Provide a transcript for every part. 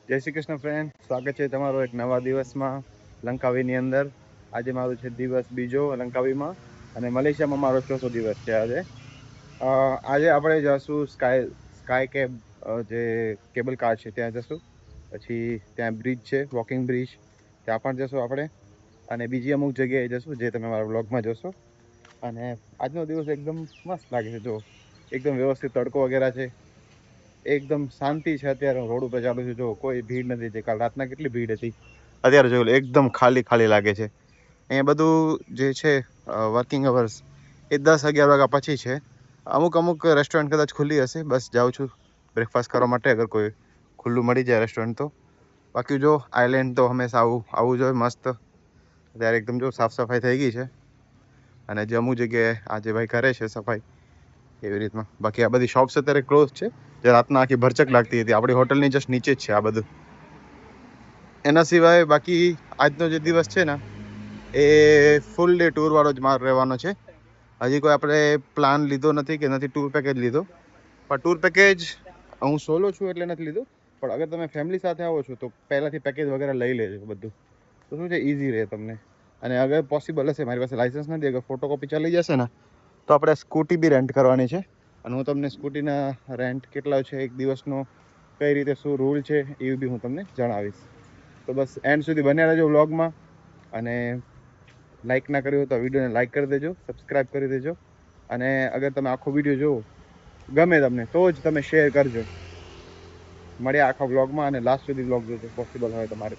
જય શ્રી કૃષ્ણ ફ્રેન્ડ, સ્વાગત છે તમારો એક નવા દિવસમાં લંકાવીની અંદર. આજે મારું છે દિવસ બીજો લંકાવીમાં અને મલેશિયામાં મારો ચોથો દિવસ છે આજે. આજે આપણે જશું સ્કાય કેબ જે કેબલ કાર છે ત્યાં જશું. પછી ત્યાં બ્રિજ છે, વોકિંગ બ્રિજ, ત્યાં પણ જશું આપણે. અને બીજી અમુક જગ્યાએ જશું જે તમે મારા બ્લોગમાં જોશો. અને આજનો દિવસ એકદમ મસ્ત લાગે છે. જો એકદમ વ્યવસ્થિત તડકો વગેરે છે, એકદમ શાંતિ છે. અત્યારે રોડ ઉપર ચાલુ છે, જો કોઈ ભીડ નથી. જે કાલ રાતના કેટલી ભીડ હતી, અત્યારે જોયું એકદમ ખાલી ખાલી લાગે છે. અહીંયા બધું જે છે વર્કિંગ અવર્સ એ 10-11 વાગ્યા પછી છે. અમુક રેસ્ટોરન્ટ કદાચ ખુલ્લી હશે. બસ જાઉં છું બ્રેકફાસ્ટ કરવા માટે, અગર કોઈ ખુલ્લું મળી જાય રેસ્ટોરન્ટ તો. બાકી જો આઈલેન્ડ તો હંમેશા આવું જોઈએ મસ્ત. અત્યારે એકદમ જો સાફ સફાઈ થઈ ગઈ છે. અને જે અમુક જગ્યાએ આજે ભાઈ કરે છે સફાઈ એવી રીતના. બાકી આ બધી શોપ્સ અત્યારે ક્લોઝ છે. જે રાતના આખી ભરચક લાગતી હતી, આપણી હોટલની જસ્ટ નીચે જ છે આ બધું. એના સિવાય બાકી આજનો જે દિવસ છે ને એ ફૂલ ડે ટૂર વાળો જ માર રહેવાનો છે. હજી કોઈ આપણે પ્લાન લીધો નથી કે નથી ટૂર પેકેજ લીધો. પણ ટૂર પેકેજ હું સોલો છું એટલે નથી લીધું. પણ અગર તમે ફેમિલી સાથે આવો છો તો પહેલાંથી પેકેજ વગેરે લઈ લેજો બધું. તો શું છે, ઇઝી રહે તમને. અને અગર પોસિબલ હશે, મારી પાસે લાઇસન્સ નથી, અગર ફોટોકોપી ચાલી જશે ને તો આપણે સ્કૂટી બી રેન્ટ કરવાની છે. અને હું તમને સ્કૂટીના રેન્ટ કેટલા છે એક દિવસનો, કઈ રીતે શું રૂલ છે એ બી હું તમને જણાવીશ. તો બસ એન્ડ સુધી બન્યા રહેજો વ્લોગમાં. અને લાઇક ના કર્યું હોય તો વિડીયોને લાઇક કરી દેજો, સબસ્ક્રાઈબ કરી દેજો. અને અગર તમે આખો વિડીયો જુઓ, ગમે તમને, તો જ તમે શેર કરજો. મળ્યા આખા વ્લોગમાં અને લાસ્ટ સુધી વ્લોગ જોજો પોસિબલ હોય તમારે.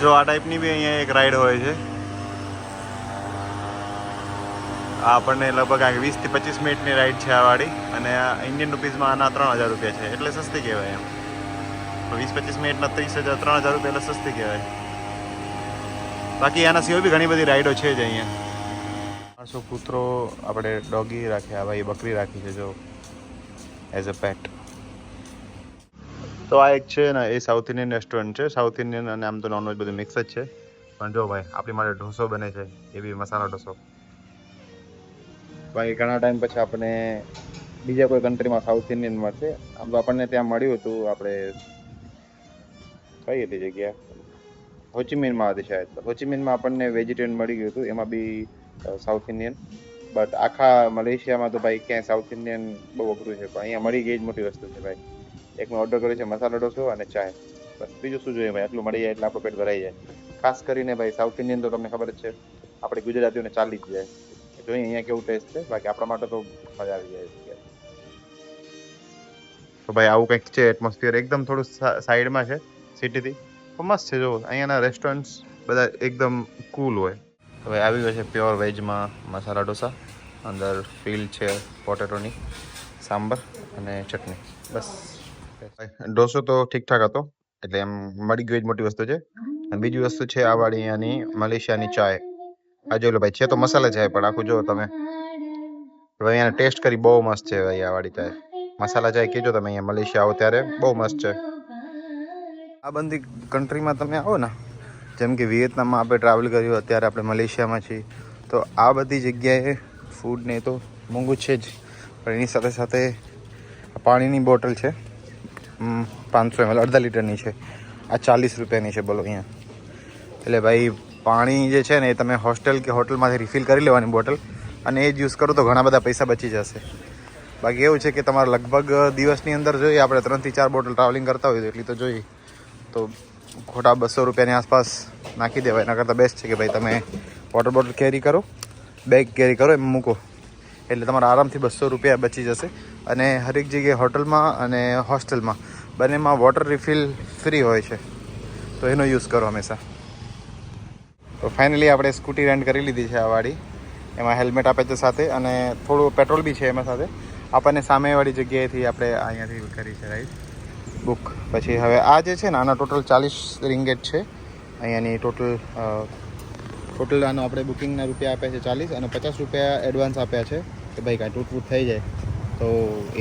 જો આ ટાઈપની બી અહીંયા એક રાઈડ હોય છે. આપણને લગભગ 20 થી 25 મિનિટની રાઈડ છે આ વાળી. અને ઇન્ડિયન રૂપીઝમાં આના 3000 રૂપિયા છે, એટલે સસ્તી કહેવાય એમ. 20-25 મિનિટના 30,000, 3000 રૂપિયા એટલે સસ્તી કહેવાય. બાકી આના સિવાય બી ઘણી બધી રાઈડો છે જ અહીંયા. માણસો કૂતરો, આપણે ડોગી રાખ્યા, ભાઈ બકરી રાખી છે જો એઝ અ પેટ. તો આ એક છે ને એ સાઉથ ઇન્ડિયન રેસ્ટોરન્ટ છે. સાઉથ ઇન્ડિયન અને આમ તો નોનવેજ બધું મિક્સ જ છે. પણ જો ભાઈ આપણી માટે ઢોસો બને છે, એ બી મસાલા ઢોસો. ભાઈ ઘણા ટાઈમ પછી આપણે બીજા કોઈ કન્ટ્રીમાં સાઉથ ઇન્ડિયન મળશે. આમ તો આપણને ત્યાં મળ્યું હતું, આપણે કઈ હતી જગ્યા, હોચીમિનમાં હતી શાયદ. હોચીમિનમાં આપણને વેજીટેરિયન મળી ગયું હતું, એમાં બી સાઉથ ઇન્ડિયન. બટ આખા મલેશિયામાં તો ભાઈ ક્યાંય સાઉથ ઇન્ડિયન બહુ અઘરું છે. પણ અહીંયા મળી ગઈ જ મોટી વસ્તુ છે ભાઈ. એક મેં ઓર્ડર કર્યો છે મસાલા ઢોસો અને ચાય. બસ બીજું શું જોઈએ ભાઈ, આટલું મળી જાય એટલે આપણું પેટ ભરાઈ જાય. ખાસ કરીને ભાઈ સાઉથ ઇન્ડિયન તો તમને ખબર જ છે, આપણે ગુજરાતીઓને ચાલી જ જાય. જોઈએ અહીંયા કેવું ટેસ્ટ છે. બાકી આપણા માટે તો મજા આવી જાય. તો ભાઈ આવું કંઈક છે એટમોસ્ફિયર. એકદમ થોડું સાઈડમાં છે સિટીથી, તો મસ્ત છે. જો અહીંયાના રેસ્ટોરન્ટ્સ બધા એકદમ કૂલ હોય. તો ભાઈ આવી ગયો છે પ્યોર વેજમાં મસાલા ઢોસા. અંદર ફીલ છે પોટેટોની, સાંબર અને ચટણી. બસ ઢોસો તો ઠીકઠાક હતો, એટલે એમ મળી ગઈ જ મોટી વસ્તુ છે. અને બીજી વસ્તુ છે આ વાળી અહીંયાની મલેશિયાની ચાય. આ જોઈ લો ભાઈ, છે તો મસાલા ચાય, પણ આખું જો તમે અહીંયા ટેસ્ટ કરી, બહુ મસ્ત છે ભાઈ આ વાળી ચાય. મસાલા ચાય કહેજો તમે અહીંયા મલેશિયા આવો ત્યારે, બહુ મસ્ત છે. આ બધી કન્ટ્રીમાં તમે આવો ને, જેમ કે વિયેતનામમાં આપણે ટ્રાવેલ કર્યું, અત્યારે આપણે મલેશિયામાં છીએ, તો આ બધી જગ્યાએ ફૂડ ને તો મોંઘું છે જ. પણ એની સાથે સાથે પાણીની બોટલ છે 500 ml, 1.5 લીટરની છે. આ 40 રૂપિયાની છે, બોલો અહીંયા. એટલે ભાઈ પાણી જે છે ને એ તમે હોસ્ટેલ કે હોટલમાંથી રિફિલ કરી લેવાની બોટલ, અને એ જ યુઝ કરો તો ઘણા બધા પૈસા બચી જશે. બાકી એવું છે કે તમારે લગભગ દિવસની અંદર જોઈએ, આપણે 3 થી 4 બોટલ ટ્રાવેલિંગ કરતા હોઈએ એટલી તો જોઈએ, તો ખોટા 200 રૂપિયાની આસપાસ નાખી દેવાય. એના કરતાં બેસ્ટ છે કે ભાઈ તમે વોટર બોટલ કેરી કરો, બેગ કેરી કરો, એમ મૂકો, એટલે તમારા આરામથી 200 રૂપિયા બચી જશે. અને હરેક જગ્યાએ હોટલમાં અને હોસ્ટેલમાં બંનેમાં વોટર રિફિલ ફ્રી હોય છે, તો એનો યુઝ કરો હંમેશા. તો ફાઇનલી આપણે સ્કૂટી રેન્ટ કરી લીધી છે આ વાળી. એમાં હેલ્મેટ આપે છે સાથે, અને થોડું પેટ્રોલ બી છે એમાં સાથે. આપણને સામેવાળી જગ્યાએથી આપણે અહીંયાથી કરી છે રાઈડ બુક. પછી હવે આ જે છે ને આના ટોટલ 40 રિંગેટ છે અહીંયાની ટોટલ આનો આપણે બુકિંગના રૂપિયા આપ્યા છે 40, અને 50 રૂપિયા એડવાન્સ આપ્યા છે કે ભાઈ કાંઈ તૂટ થઈ જાય તો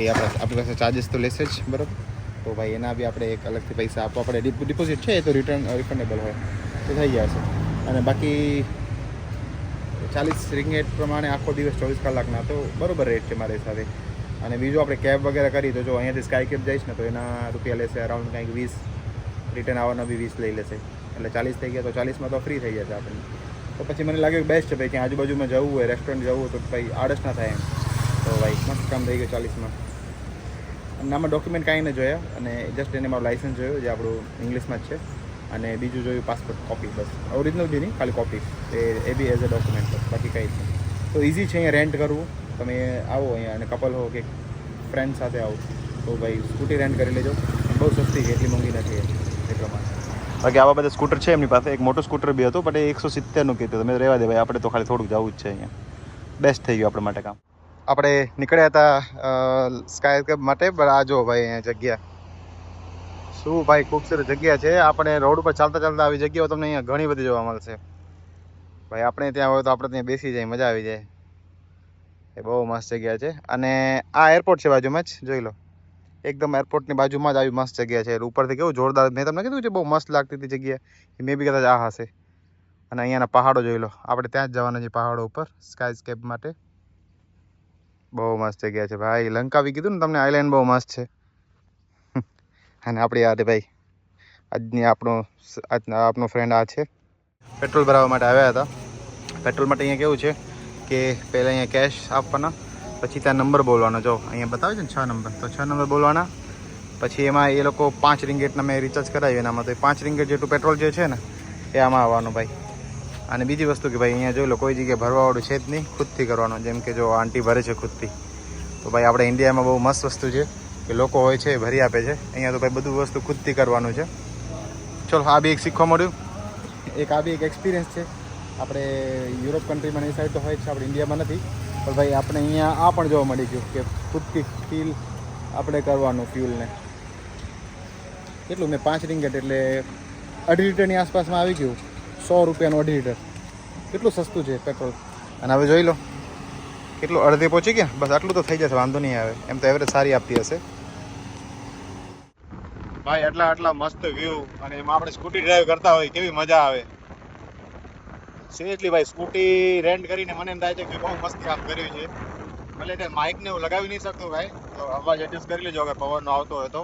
એ આપણી પાસે ચાર્જિસ તો લેશે જ, બરાબર. તો ભાઈ એના બી આપણે એક અલગથી પૈસા આપવા પડે. ડિપોઝિટ છે એ તો રિફંડેબલ હોય તો થઈ જશે. અને બાકી 40 રિંગેટ પ્રમાણે આખો દિવસ 24 કલાકના, તો બરાબર રેટ છે મારા હિસાબે. અને બીજું આપણે કેબ વગેરે કરી તો જો અહીંયાથી સ્કાય કેબ જઈશ ને તો એના રૂપિયા લેશે અરાઉન્ડ કંઈક 20, રિટર્ન આવવાના બી 20 લઈ લેશે, એટલે 40 થઈ ગયા. તો 40માં તો ફ્રી થઈ જશે આપણને. તો પછી મને લાગ્યું કે બેસ્ટ છે ભાઈ, ક્યાં આજુબાજુમાં જવું હોય, રેસ્ટોરન્ટ જવું હોય તો ભાઈ આળસ ના થાય એમ. તો ભાઈ મસ્ત કામ થઈ ગયું 40માં. અને આમાં ડોક્યુમેન્ટ કાંઈ ન જોયા, અને જસ્ટ એને મારું લાઇસન્સ જોયું જે આપણું ઇંગ્લિશમાં જ છે, અને બીજું જોયું પાસપોર્ટ કોપી, બસ. ઓરિજિનલ બી નહીં, ખાલી કોપી, એ બી એઝ અ ડોક્યુમેન્ટ, બસ, બાકી કંઈ જ નહીં. તો ઇઝી છે અહીંયા રેન્ટ કરવું. તમે આવો અહીંયા અને કપલ હો કે ફ્રેન્ડ સાથે આવો તો ભાઈ સ્કૂટી રેન્ટ કરી લેજો. બહુ સસ્તી છે, એટલી મોંઘી નથી એ પ્રમાણે. બાકી આવા બધા સ્કૂટર છે એમની પાસે. એક મોટું સ્કૂટર બી હતું, બટ એ 170નું કીધું. તમે રહેવા દે ભાઈ, આપણે તો ખાલી થોડુંક જવું જ છે અહીંયા. બેસ્ટ થઈ ગયું આપણા માટે કામ. આપણે નીકળ્યા હતા સ્કાય કેબ માટે, પણ આ જો ભાઈ અહીંયા જગ્યા શું ભાઈ ખૂબસૂરત જગ્યા છે. આપણે રોડ ઉપર ચાલતા ચાલતા આવી જગ્યાઓ તમને અહીંયા ઘણી બધી જોવા મળશે ભાઈ. આપણે ત્યાં હોય તો આપણે ત્યાં બેસી જાય, મજા આવી જાય. એ બહુ મસ્ત જગ્યા છે. અને આ એરપોર્ટ છે બાજુમાં જ, જોઈ લો. એકદમ એરપોર્ટની બાજુમાં જ આવી મસ્ત જગ્યા છે. ઉપરથી કેવું જોરદાર, મેં તમને કીધું છે બહુ મસ્ત લાગતી હતી જગ્યા. એ મે બી કદાચ આ હશે. અને અહીંયાના પહાડો જોઈ લો. આપણે ત્યાં જ જવાના છે પહાડો ઉપર સ્કાય કેબ માટે. બહુ મસ્ત જગ્યા છે ભાઈ. લંકાવી કીધું ને તમને, આઈલેન્ડ બહુ મસ્ત છે. અને આપણી યાદ ભાઈ આપણો ફ્રેન્ડ આ છે. પેટ્રોલ ભરાવવા માટે આવ્યા હતા. પેટ્રોલ માટે અહીંયા કેવું છે કે પહેલાં અહીંયા કેશ આપવાના, પછી ત્યાં નંબર બોલવાનો. જો અહીંયા બતાવે છે ને 6 નંબર, તો 6 નંબર બોલવાના. પછી એમાં એ લોકો 5 રિંગેટના મેં રિચાર્જ કરાવ્યું એનામાં, તો 5 રિંગેટ જેટલું પેટ્રોલ જે છે ને એ આમાં આવવાનું ભાઈ. અને બીજી વસ્તુ કે ભાઈ અહીંયા જોઈ લો, કોઈ જગ્યાએ ભરવાવાળું છે જ નહીં, ખુદથી કરવાનું. જેમ કે જો આંટી ભરે છે ખુદથી. તો ભાઈ આપણે ઇન્ડિયામાં બહુ મસ્ત વસ્તુ છે કે લોકો હોય છે ભરી આપે છે. અહીંયા તો ભાઈ બધું વસ્તુ ખુદથી કરવાનું છે. ચલો, આ બી એક શીખવા મળ્યું. આ બી એક એક્સપિરિયન્સ છે. આપણે યુરોપ કન્ટ્રીમાં એ સાઈડ તો હોય જ છે, આપણે ઇન્ડિયામાં નથી. પણ ભાઈ આપણે અહીંયા આ પણ જોવા મળી ગયું કે ખુદથી ફીલ આપણે કરવાનું ફ્યુલને. કેટલું મેં 5 રિંગેટ એટલે 2.5 લીટરની આસપાસમાં આવી ગયું. 100 રૂપિયાનું 2.5 લીટર, કેટલું સસ્તું છે પેટ્રોલ. અને હવે જોઈ લો કેટલું અડધે પહોંચી ગયા. બસ આટલું તો થઈ જશે, વાંધો નહીં આવે. એમ તો એવરેજ સારી આપતી હશે ભાઈ. આટલા મસ્ત વ્યૂ, અને એમાં આપણે સ્કૂટી ડ્રાઈવ કરતા હોય કેવી મજા આવે. સિરિયસલી ભાઈ, સ્કૂટી રેન્ટ કરીને મને એમ થાય છે કે બહુ મસ્ત કામ કર્યું છે. ભલે તે માઇકને હું લગાવી નહીં શકતો ભાઈ, તો અવાજ એડજસ્ટ કરી લેજો અગર પવનનો આવતો હોય તો.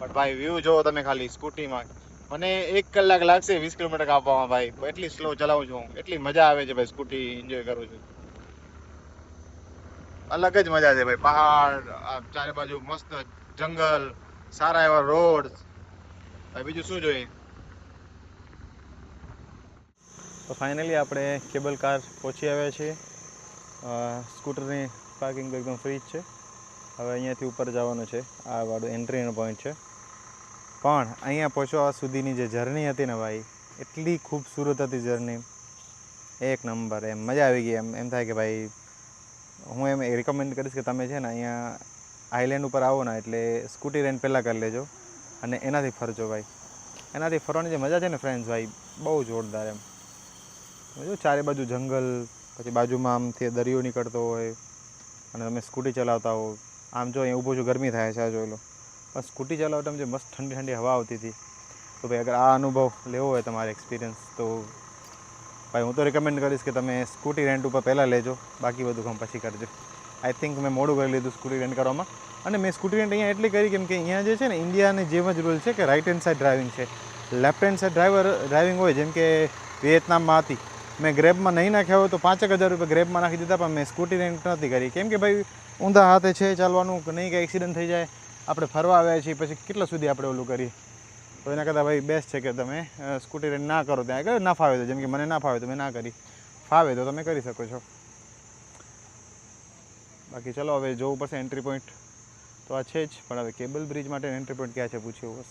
બટ ભાઈ વ્યૂ જોવો તમે ખાલી સ્કૂટીમાં. મને 1 કલાક લાગશે 20 કિલોમીટર કાપવામાં ભાઈ. એટલી સ્લો ચલાવું છું, એટલી મજા આવે છે ભાઈ. સ્કૂટી એન્જોય કરું છું, અલગ જ મજા છે ભાઈ. પહાડ, ચારે બાજુ મસ્ત જંગલ, સારા એવા રોડ. બીજું શું જોઈએ. તો ફાઇનલી આપણે કેબલ કાર પહોંચી આવ્યા છીએ. સ્કૂટરની પાર્કિંગ તો એકદમ ફ્રી જ છે. હવે અહીંયાથી ઉપર જવાનું છે. આ વાળું એન્ટ્રીનો પોઈન્ટ છે. પણ અહીંયા પહોંચવા સુધીની જે જર્ની હતી ને ભાઈ, એટલી ખૂબસૂરત હતી જર્ની, એક નંબર. એમ મજા આવી ગઈ. એમ થાય કે ભાઈ હું એમ રિકમેન્ડ કરીશ કે તમે છે ને અહીંયા આઈલેન્ડ ઉપર આવો ને એટલે સ્કૂટી રેન્ટ પહેલાં કરી લેજો અને એનાથી ફરજો ભાઈ. એનાથી ફરવાની જે મજા છે ને ફ્રેન્ડ્સ ભાઈ, બહુ જોરદાર. એમ જો ચારે બાજુ જંગલ, પછી બાજુમાં આમથી દરિયો નીકળતો હોય અને તમે સ્કૂટી ચલાવતા હો. આમ જો અહીંયા ઊભો છું, ગરમી થાય છે, આ જોઈ લો. પણ સ્કૂટી ચલાવતા જે મસ્ત ઠંડી ઠંડી હવા આવતી હતી. તો ભાઈ અગર આ અનુભવ લેવો હોય તમારે એક્સપિરિયન્સ, તો ભાઈ હું તો રિકમેન્ડ કરીશ કે તમે સ્કૂટી રેન્ટ ઉપર પહેલાં લેજો, બાકી બધું કામ પછી કરજો. આઈ થિંક મેં મોડું કરી લીધું સ્કૂટી રેન્ટ કરવામાં. અને મેં સ્કૂટી રેન્ટ અહીંયા એટલી કરી કેમ કે અહીંયા જે છે ને ઇન્ડિયાની જેમ જ રૂલ છે કે રાઇટ હેન્ડ સાઈડ ડ્રાઇવિંગ છે. લેફ્ટ હેન્ડ સાઈડ ડ્રાઇવિંગ હોય, જેમ કે વિયેતનામમાં હતી. મેં ગ્રેબમાં નહીં નાખ્યા હોય તો 5,000 રૂપિયા ગ્રેબમાં નાખી દીધા, પણ મેં સ્કૂટી રેન્ટ નથી કરી. કેમ કે ભાઈ ઊંધા હાથે છે ચાલવાનું, નહીં કંઈ એક્સિડન્ટ થઈ જાય. આપણે ફરવા આવ્યા છીએ, પછી કેટલા સુધી આપણે ઓલું કરીએ. તો એના કરતાં ભાઈ બેસ્ટ છે કે તમે સ્કૂટી રેન્ટ ના કરો. ત્યાં આગળ ના ફાવે તો, જેમ કે મને ના ફાવે તો મેં ના કરી, ફાવે તો તમે કરી શકો છો. બાકી ચલો હવે જોવું પડશે એન્ટ્રી પોઈન્ટ તો આ છે જ, પણ હવે કેબલ બ્રિજ માટે એન્ટ્રી પોઈન્ટ ક્યાં છે પૂછ્યું બસ.